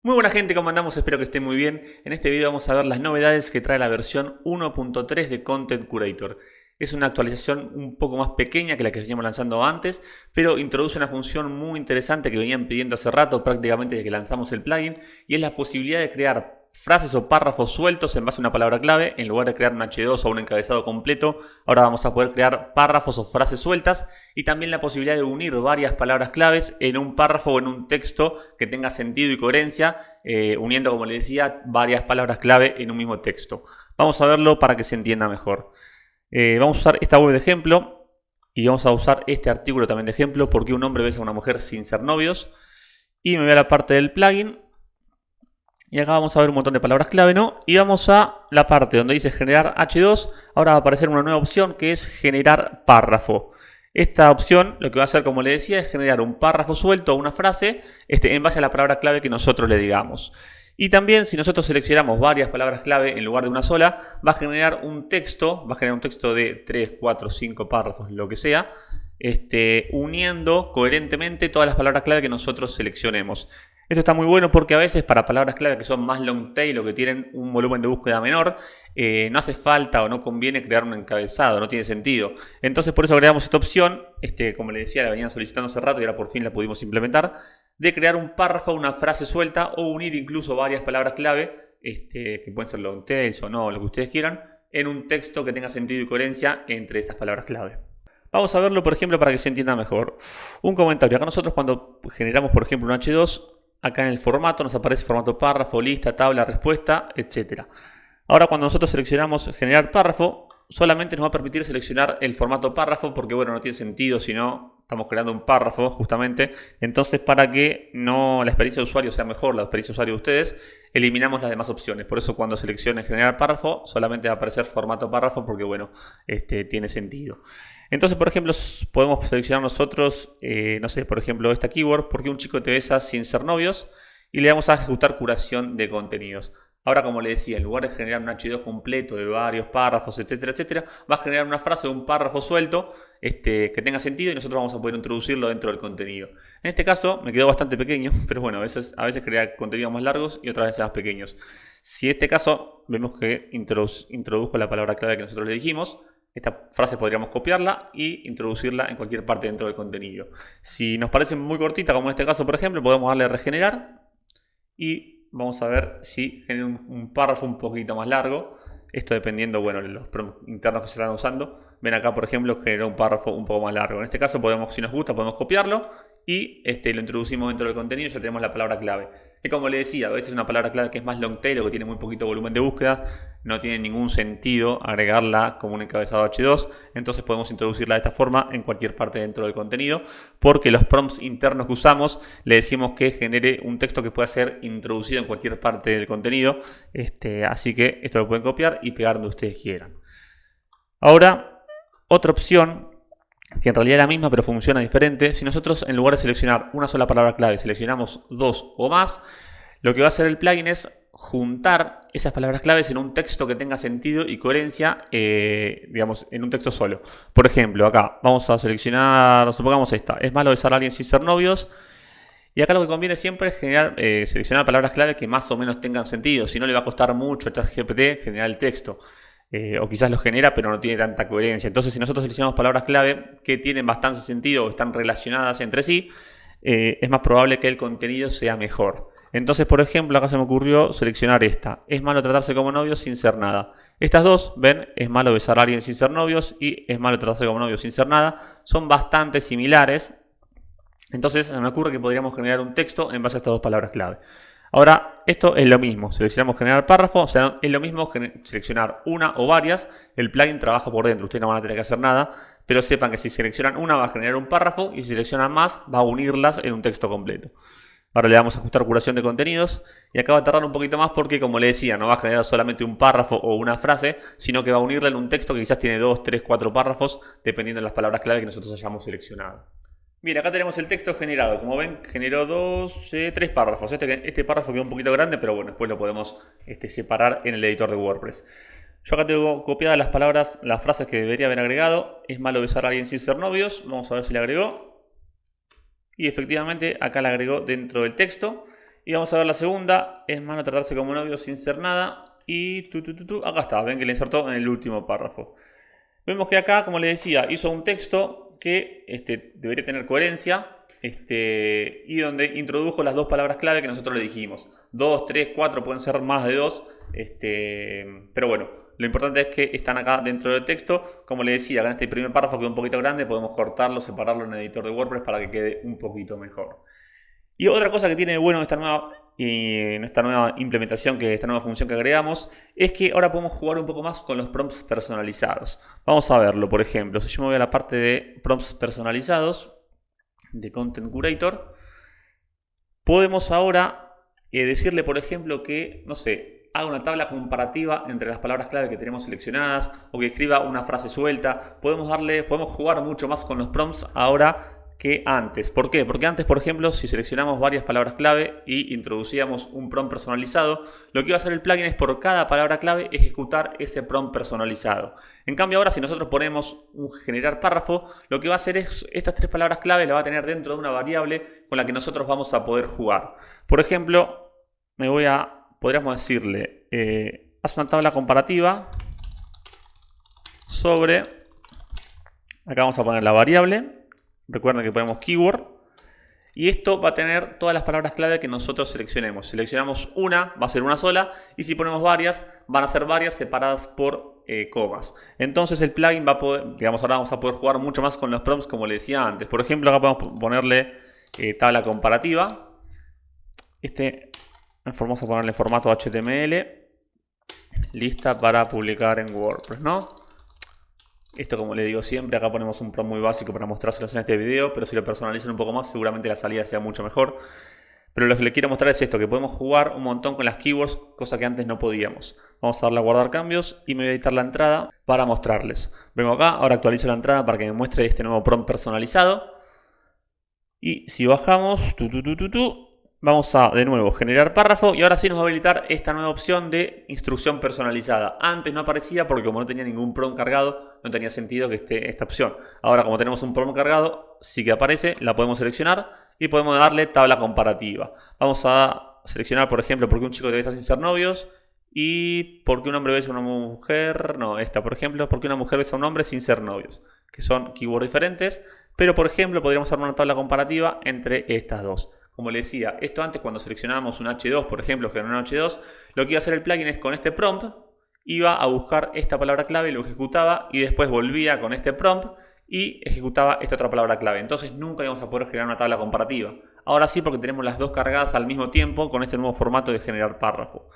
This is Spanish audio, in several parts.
Muy buena gente, ¿cómo andamos? Espero que estén muy bien. En este video vamos a ver las novedades que trae la versión 1.3 de Content Curator. Es una actualización un poco más pequeña que la que veníamos lanzando antes, pero introduce una función muy interesante que venían pidiendo hace rato, prácticamente desde que lanzamos el plugin, y es la posibilidad de crear frases o párrafos sueltos en base a una palabra clave. En lugar de crear un H2 o un encabezado completo, ahora vamos a poder crear párrafos o frases sueltas, y también la posibilidad de unir varias palabras claves en un párrafo o en un texto que tenga sentido y coherencia, uniendo, como les decía, varias palabras clave en un mismo texto. Vamos a verlo para que se entienda mejor. Vamos a usar esta web de ejemplo y vamos a usar este artículo también de ejemplo, porque un hombre besa a una mujer sin ser novios. Y me voy a la parte del plugin y acá vamos a ver un montón de palabras clave, ¿no? Y vamos a la parte donde dice generar H2. Ahora va a aparecer una nueva opción que es generar párrafo. Esta opción lo que va a hacer, como les decía, es generar un párrafo suelto o una frase en base a la palabra clave que nosotros le digamos. Y también, si nosotros seleccionamos varias palabras clave en lugar de una sola, va a generar un texto de 3, 4, 5 párrafos, lo que sea, uniendo coherentemente todas las palabras clave que nosotros seleccionemos. Esto está muy bueno porque a veces para palabras clave que son más long tail o que tienen un volumen de búsqueda menor, no hace falta o no conviene crear un encabezado, no tiene sentido. Entonces por eso agregamos esta opción, como les decía, la venían solicitando hace rato y ahora por fin la pudimos implementar, de crear un párrafo, una frase suelta o unir incluso varias palabras clave, que pueden ser long tails o no, lo que ustedes quieran, en un texto que tenga sentido y coherencia entre estas palabras clave. Vamos a verlo, por ejemplo, para que se entienda mejor. Un comentario. Acá nosotros cuando generamos, por ejemplo, un H2, acá en el formato nos aparece formato párrafo, lista, tabla, respuesta, etc. Ahora cuando nosotros seleccionamos generar párrafo, solamente nos va a permitir seleccionar el formato párrafo porque, bueno, no tiene sentido si no estamos creando un párrafo justamente. Entonces, para que la experiencia de usuario sea mejor, la experiencia de usuario de ustedes, eliminamos las demás opciones. Por eso cuando seleccionen generar párrafo, solamente va a aparecer formato párrafo porque, bueno, tiene sentido. Entonces, por ejemplo, podemos seleccionar nosotros, no sé, por ejemplo, esta keyword, porque un chico te besa sin ser novios, y le vamos a ejecutar curación de contenidos. Ahora, como les decía, en lugar de generar un H2 completo de varios párrafos, etcétera, etcétera, va a generar una frase o un párrafo suelto que tenga sentido y nosotros vamos a poder introducirlo dentro del contenido. En este caso me quedó bastante pequeño, pero bueno, a veces crea contenidos más largos y otras veces más pequeños. Si en este caso vemos que introdujo la palabra clave que nosotros le dijimos, esta frase podríamos copiarla y introducirla en cualquier parte dentro del contenido. Si nos parece muy cortita, como en este caso, por ejemplo, podemos darle a regenerar y vamos a ver si genera un párrafo un poquito más largo. Esto dependiendo, bueno, de los prompts internos que se están usando. Ven acá, por ejemplo, generó un párrafo un poco más largo. En este caso, si nos gusta, podemos copiarlo y lo introducimos dentro del contenido y ya tenemos la palabra clave. Y como les decía, a veces una palabra clave que es más long tail o que tiene muy poquito volumen de búsqueda, no tiene ningún sentido agregarla como un encabezado H2, entonces podemos introducirla de esta forma en cualquier parte dentro del contenido, porque los prompts internos que usamos le decimos que genere un texto que pueda ser introducido en cualquier parte del contenido, así que esto lo pueden copiar y pegar donde ustedes quieran. Ahora, otra opción que en realidad es la misma pero funciona diferente. Si nosotros en lugar de seleccionar una sola palabra clave seleccionamos dos o más, lo que va a hacer el plugin es juntar esas palabras claves en un texto que tenga sentido y coherencia, digamos, en un texto solo. Por ejemplo, acá vamos a seleccionar, supongamos esta: es malo besar a alguien sin ser novios. Y acá lo que conviene siempre es seleccionar palabras clave que más o menos tengan sentido. Si no, le va a costar mucho a ChatGPT generar el texto. O quizás lo genera pero no tiene tanta coherencia. Entonces, si nosotros seleccionamos palabras clave que tienen bastante sentido o están relacionadas entre sí, es más probable que el contenido sea mejor. Entonces, por ejemplo, acá se me ocurrió seleccionar esta: es malo tratarse como novios sin ser nada. Estas dos, ven, es malo besar a alguien sin ser novios y es malo tratarse como novios sin ser nada, son bastante similares. Entonces, se me ocurre que podríamos generar un texto en base a estas dos palabras clave. Ahora, esto es lo mismo, seleccionamos generar párrafo, o sea, es lo mismo seleccionar una o varias, el plugin trabaja por dentro, ustedes no van a tener que hacer nada, pero sepan que si seleccionan una va a generar un párrafo y si seleccionan más va a unirlas en un texto completo. Ahora le vamos a ajustar curación de contenidos y acá va a tardar un poquito más porque, como le decía, no va a generar solamente un párrafo o una frase, sino que va a unirla en un texto que quizás tiene 2, 3, 4 párrafos, dependiendo de las palabras clave que nosotros hayamos seleccionado. Bien, acá tenemos el texto generado. Como ven, generó 3 párrafos. Este párrafo quedó un poquito grande, pero bueno, después lo podemos separar en el editor de WordPress. Yo acá tengo copiadas las palabras, las frases que debería haber agregado. Es malo besar a alguien sin ser novios. Vamos a ver si le agregó. Y efectivamente acá la agregó dentro del texto. Y vamos a ver la segunda, es malo tratarse como novio sin ser nada. Y acá está, ven que le insertó en el último párrafo. Vemos que acá, como les decía, hizo un texto que debería tener coherencia. Y donde introdujo las dos palabras clave que nosotros le dijimos. 2, 3, 4, pueden ser más de 2. Pero bueno, lo importante es que están acá dentro del texto. Como les decía, acá en este primer párrafo quedó un poquito grande. Podemos cortarlo, separarlo en el editor de WordPress para que quede un poquito mejor. Y otra cosa que tiene de bueno esta nueva implementación, esta nueva función que agregamos, es que ahora podemos jugar un poco más con los prompts personalizados. Vamos a verlo, por ejemplo, si yo me voy a la parte de prompts personalizados de Content Curator, podemos ahora decirle, por ejemplo, que, no sé, haga una tabla comparativa entre las palabras clave que tenemos seleccionadas o que escriba una frase suelta. Podemos jugar mucho más con los prompts ahora que antes. ¿Por qué? Porque antes, por ejemplo, si seleccionamos varias palabras clave y introducíamos un prompt personalizado, lo que iba a hacer el plugin es por cada palabra clave ejecutar ese prompt personalizado. En cambio ahora, si nosotros ponemos un generar párrafo, lo que va a hacer es estas tres palabras clave la va a tener dentro de una variable con la que nosotros vamos a poder jugar. Por ejemplo, podríamos decirle, haz una tabla comparativa sobre, acá vamos a poner la variable. Recuerden que ponemos keyword y esto va a tener todas las palabras clave que nosotros seleccionemos. Seleccionamos una, va a ser una sola, y si ponemos varias, van a ser varias separadas por comas. Entonces el plugin va a poder, ahora vamos a poder jugar mucho más con los prompts como les decía antes. Por ejemplo, acá podemos ponerle tabla comparativa. Vamos a ponerle formato HTML, lista para publicar en WordPress, ¿no? Esto, como les digo siempre, acá ponemos un prompt muy básico para mostrárselos en este video, pero si lo personalizan un poco más, seguramente la salida sea mucho mejor. Pero lo que les quiero mostrar es esto, que podemos jugar un montón con las keywords, cosa que antes no podíamos. Vamos a darle a guardar cambios y me voy a editar la entrada para mostrarles. Vengo acá, ahora actualizo la entrada para que me muestre este nuevo prompt personalizado. Y si bajamos, vamos a de nuevo generar párrafo y ahora sí nos va a habilitar esta nueva opción de instrucción personalizada. Antes no aparecía porque como no tenía ningún prompt cargado, no tenía sentido que esté esta opción. Ahora, como tenemos un prompt cargado, sí que aparece, la podemos seleccionar y podemos darle tabla comparativa. Vamos a seleccionar, por ejemplo, por qué un chico debe estar sin ser novios y por qué un hombre besa a una mujer. No, esta, por ejemplo, por qué una mujer besa a un hombre sin ser novios, que son keywords diferentes. Pero, por ejemplo, podríamos armar una tabla comparativa entre estas dos. Como les decía, esto antes cuando seleccionábamos un H2, por ejemplo, generar un H2, lo que iba a hacer el plugin es con este prompt, iba a buscar esta palabra clave, lo ejecutaba y después volvía con este prompt y ejecutaba esta otra palabra clave. Entonces nunca íbamos a poder generar una tabla comparativa. Ahora sí, porque tenemos las dos cargadas al mismo tiempo con este nuevo formato de generar párrafo.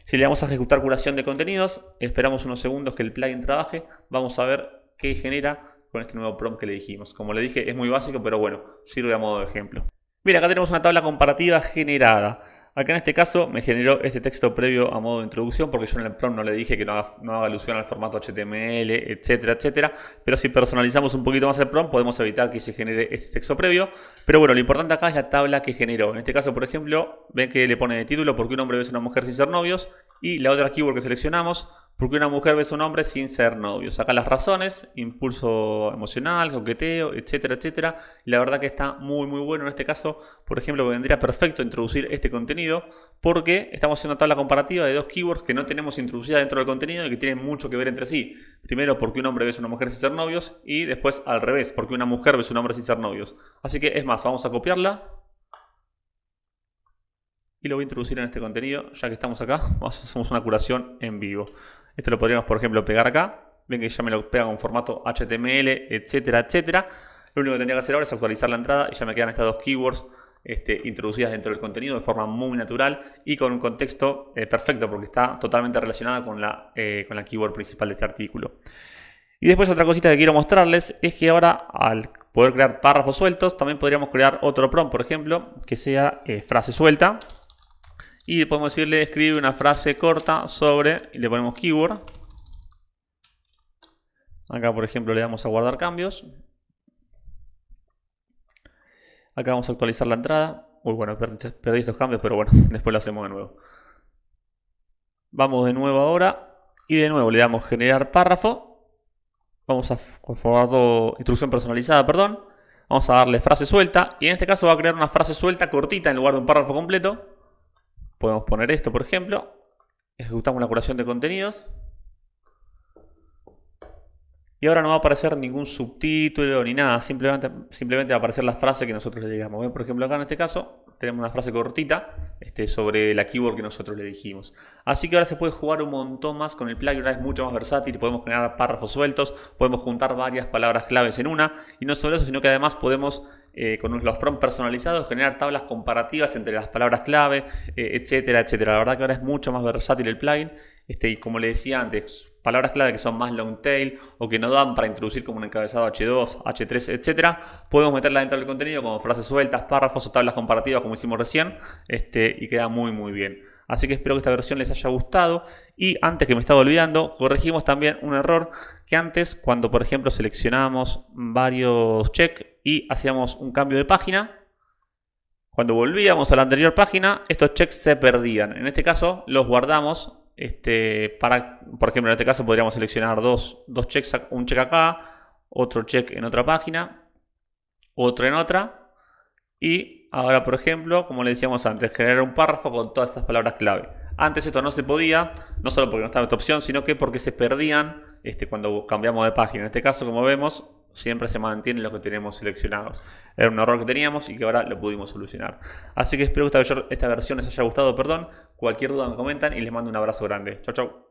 Si le damos a ejecutar curación de contenidos, esperamos unos segundos que el plugin trabaje, vamos a ver qué genera con este nuevo prompt que le dijimos. Como le dije, es muy básico, pero bueno, sirve a modo de ejemplo. Mira, acá tenemos una tabla comparativa generada. Acá en este caso me generó este texto previo a modo de introducción porque yo en el prompt no le dije que no haga alusión al formato HTML, etcétera, etcétera. Pero si personalizamos un poquito más el prompt podemos evitar que se genere este texto previo. Pero bueno, lo importante acá es la tabla que generó. En este caso, por ejemplo, ven que le pone de título ¿por qué un hombre besa a una mujer sin ser novios? Y la otra keyword que seleccionamos, ¿por qué una mujer besa a un hombre sin ser novios? Acá las razones, impulso emocional, coqueteo, etcétera, etcétera. Y la verdad que está muy muy bueno. En este caso, por ejemplo, vendría perfecto introducir este contenido porque estamos haciendo una tabla comparativa de dos keywords que no tenemos introducidas dentro del contenido y que tienen mucho que ver entre sí. Primero, ¿por qué un hombre besa a una mujer sin ser novios? Y después, al revés, ¿por qué una mujer besa a un hombre sin ser novios? Así que es más, vamos a copiarla y lo voy a introducir en este contenido. Ya que estamos acá, hacemos una curación en vivo. Esto lo podríamos, por ejemplo, pegar acá. Ven que ya me lo pega con formato HTML, etcétera, etcétera. Lo único que tendría que hacer ahora es actualizar la entrada y ya me quedan estas dos keywords introducidas dentro del contenido de forma muy natural y con un contexto perfecto porque está totalmente relacionada con la keyword principal de este artículo. Y después otra cosita que quiero mostrarles es que ahora al poder crear párrafos sueltos también podríamos crear otro prompt, por ejemplo, que sea frase suelta. Y podemos decirle escribe una frase corta sobre, y le ponemos keyword. Acá, por ejemplo, le damos a guardar cambios. Acá vamos a actualizar la entrada. Uy, bueno, perdí estos cambios, pero bueno, después lo hacemos de nuevo. Vamos de nuevo ahora. Y de nuevo le damos generar párrafo. Vamos a formato instrucción personalizada, perdón. Vamos a darle frase suelta. Y en este caso va a crear una frase suelta cortita en lugar de un párrafo completo. Podemos poner esto, por ejemplo. Ejecutamos la curación de contenidos. Y ahora no va a aparecer ningún subtítulo ni nada, simplemente va a aparecer la frase que nosotros le digamos. ¿Ven? Por ejemplo, acá en este caso tenemos una frase cortita sobre la keyword que nosotros le dijimos. Así que ahora se puede jugar un montón más con el plugin, ahora es mucho más versátil, podemos generar párrafos sueltos, podemos juntar varias palabras claves en una, y no solo eso, sino que además podemos, con los prompts personalizados, generar tablas comparativas entre las palabras clave, etcétera, etcétera. La verdad que ahora es mucho más versátil el plugin. Y como le decía antes, palabras clave que son más long tail o que no dan para introducir como un encabezado H2, H3, etc. Podemos meterla dentro del contenido como frases sueltas, párrafos o tablas comparativas como hicimos recién, y queda muy muy bien. Así que espero que esta versión les haya gustado. Y antes que me estaba olvidando, corregimos también un error que antes, cuando por ejemplo seleccionábamos varios check y hacíamos un cambio de página, cuando volvíamos a la anterior página, estos checks se perdían. En este caso los guardamos. Por ejemplo, en este caso podríamos seleccionar dos checks, un check acá, otro check en otra página, otro en otra, y ahora, por ejemplo, como le decíamos antes, generar un párrafo con todas esas palabras clave. Antes esto no se podía, no solo porque no estaba esta opción, sino que porque se perdían cuando cambiamos de página. En este caso, como vemos, siempre se mantienen los que tenemos seleccionados. Era un error que teníamos y que ahora lo pudimos solucionar. Así que espero que esta versión les haya gustado, perdón. Cualquier duda me comentan y les mando un abrazo grande. Chau, chau.